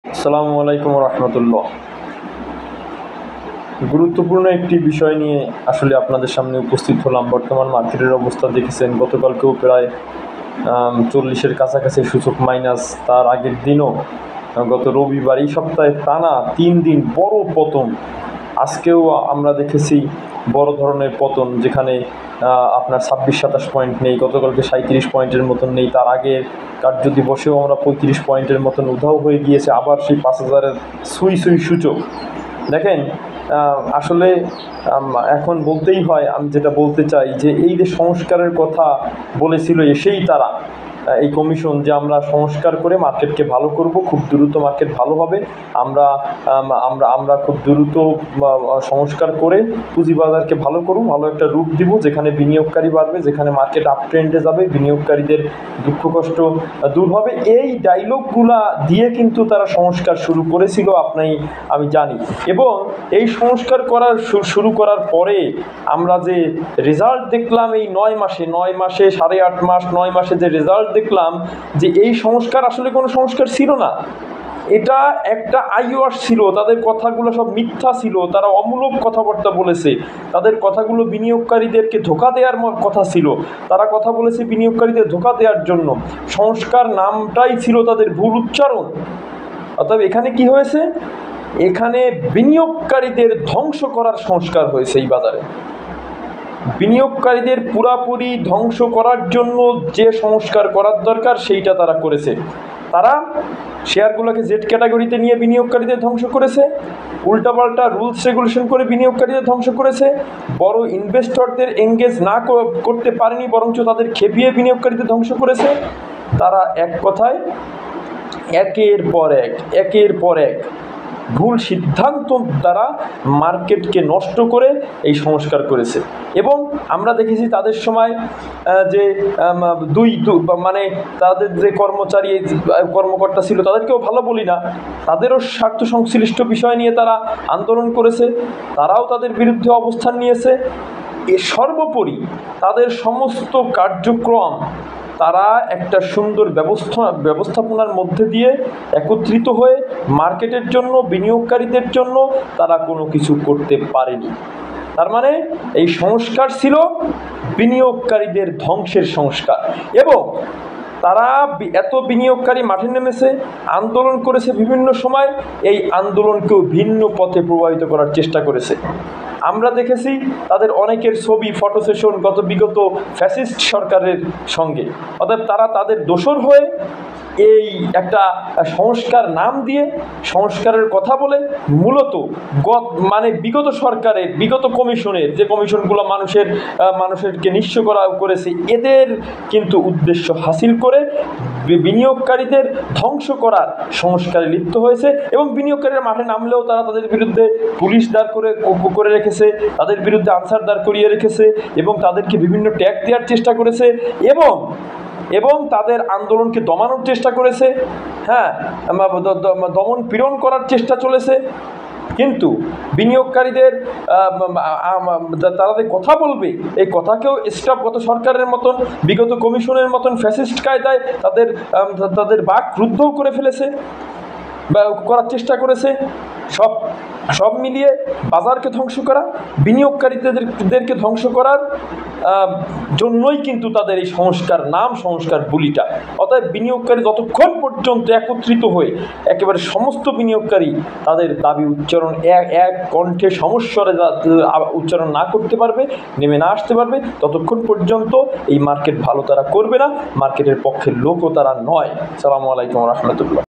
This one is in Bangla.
আসসালামু আলাইকুম রহমতুল্লাহ। গুরুত্বপূর্ণ একটি বিষয় নিয়ে আসলে আপনাদের সামনে উপস্থিত হলাম। বর্তমান মার্কেটের অবস্থা দেখেছেন, গতকালকেও প্রায় 40-এর কাছাকাছি সূচক মাইনাস। তার আগের দিনও গত রবিবার, এই সপ্তাহে টানা 3 দিন বড় পতন। আজকেও আমরা দেখেছি বড় ধরনের পতন, যেখানে আপনার 26-27 পয়েন্ট নেই, গতকালকে 37 পয়েন্টের মতন নেই, তার আগে কার্য দিবসেও আমরা 35 পয়েন্টের মতন উধাও হয়ে গিয়েছে। আবার সেই 5000-এর সুই সূচক দেখেন। আসলে এখন বলতেই হয়, আমি যেটা বলতে চাই যে এই যে সংস্কারের কথা বলেছিল এসেই তারা, এই কমিশন, যে আমরা সংস্কার করে মার্কেটকে ভালো করব, খুব দ্রুত মার্কেট ভালো হবে, আমরা আমরা আমরা খুব দ্রুত সংস্কার করে পুঁজিবাজারকে ভালো করব, ভালো একটা রূপ দিব, যেখানে বিনিয়োগকারী বাড়বে, যেখানে মার্কেট আপ ট্রেন্ডে যাবে, বিনিয়োগকারীদের দুঃখ কষ্ট দূর হবে। এই ডায়লগগুলা দিয়ে কিন্তু তারা সংস্কার শুরু করেছিল, আমি জানি। এবং এই সংস্কার শুরু করার পরে আমরা যে রেজাল্ট দেখলাম, এই 9 মাসে 8.5 মাস 9 মাসে যে রেজাল্ট দেখলাম, যে এই সংস্কার আসলে কোনো সংস্কার ছিল না, এটা একটা আইওয়াশ ছিল। তাদের কথাগুলো সব মিথ্যা ছিল, তারা অমূলক কথাবার্তা বলেছে, তাদের কথাগুলো বিনিয়োগকারীদেরকে ধোঁকা দেওয়ার কথা ছিল, তারা কথা বলেছে বিনিয়োগকারীদের ধোঁকা দেওয়ার জন্য। সংস্কার নামটাই ছিল তাদের ভুল উচ্চারণ। অতএব এখানে কি হয়েছে? এখানে বিনিয়োগকারীদের ধ্বংস করার সংস্কার হয়েছে। এই বাজারে বিনিয়োগকারীদের পুরাপুরি ধ্বংস করার জন্য যে সংস্কার করার দরকার সেইটা তারা করেছে। তারা শেয়ারগুলোকে জেড ক্যাটাগরিতে নিয়ে বিনিয়োগকারীদের ধ্বংস করেছে, উল্টাপাল্টা রুলস রেগুলেশন করে বিনিয়োগকারীদের ধ্বংস করেছে, বড় ইনভেস্টরদের এঙ্গেজ না করতে পারেনি, বরঞ্চ তাদের খেপিয়ে বিনিয়োগকারীদের ধ্বংস করেছে। তারা এক কথায় একের পর এক ভুল সিদ্ধান্ত দ্বারা মার্কেটকে নষ্ট করে এই সংস্কার করেছে। এবং আমরা দেখেছি তাদের সময় যে মানে তাদের যে কর্মকর্তা ছিল, তাদেরকেও ভালো বলি না, তাদেরও স্বার্থ সংশ্লিষ্ট বিষয় নিয়ে তারা আন্দোলন করেছে, তারাও তাদের বিরুদ্ধে অবস্থান নিয়েছে। সর্বোপরি তাদের সমস্ত কার্যক্রম তারা একটা সুন্দর ব্যবস্থাপনার মধ্যে দিয়ে একত্রিত হয়ে মার্কেটের জন্য, বিনিয়োগকারীদের জন্য তারা কোনো কিছু করতে পারেনি। তার মানে এই সংস্কার ছিল বিনিয়োগকারীদের ধ্বংসের সংস্কার। এবং তারা এত বিনিয়োগকারী মাঠে নেমেছে, আন্দোলন করেছে বিভিন্ন সময়, এই আন্দোলনকেও ভিন্ন পথে প্রবাহিত করার চেষ্টা করেছে। আমরা দেখেছি তাদের অনেকের ছবি, ফটো সেশন বিগত ফ্যাসিস্ট সরকারের সঙ্গে। অতএব তারা তাদের দোসর হয়ে এই একটা সংস্কার নাম দিয়ে, সংস্কারের কথা বলে, মূলত বিগত সরকারের, বিগত কমিশনের, যে কমিশনগুলো মানুষেরকে নিঃস্ব করেছে, এদের কিন্তু উদ্দেশ্য হাসিল করে বিনিয়োগকারীদের ধ্বংস করার সংস্কারে লিপ্ত হয়েছে। এবং বিনিয়োগকারীরা মাঠে নামলেও তারা তাদের বিরুদ্ধে পুলিশ দাঁড় করে রেখেছে, তাদের বিরুদ্ধে আনসার দাঁড় করিয়ে রেখেছে, এবং তাদেরকে বিভিন্ন ট্যাগ দেওয়ার চেষ্টা করেছে, এবং তাদের আন্দোলনকে দমানোর চেষ্টা করেছে। হ্যাঁ, দমন পীড়ন করার চেষ্টা চলেছে। কিন্তু বিনিয়োগকারীদের তারা যে কথা বলবে, এই কথাকেও গত সরকারের মতন, বিগত কমিশনের মতন ফ্যাসিস্ট কায়দায় তাদের বাক রুদ্ধও করে ফেলেছে বা করার চেষ্টা করেছে। সব মিলিয়ে বাজারকে ধ্বংস করা, বিনিয়োগকারীদেরকে ধ্বংস করার জন্যই কিন্তু তাদের এই সংস্কার বুলিটা। অতএব বিনিয়োগকারী যতক্ষণ পর্যন্ত একত্রিত হয়ে একেবারে সমস্ত বিনিয়োগকারী তাদের দাবি উচ্চারণ এক কণ্ঠে সমস্বরে উচ্চারণ না করতে পারবে, নেমে না আসতে পারবে, ততক্ষণ পর্যন্ত এই মার্কেট ভালো তারা করবে না, মার্কেটের পক্ষের লোকও তারা নয়। আসসালামু আলাইকুম রহমতুল্লাহ।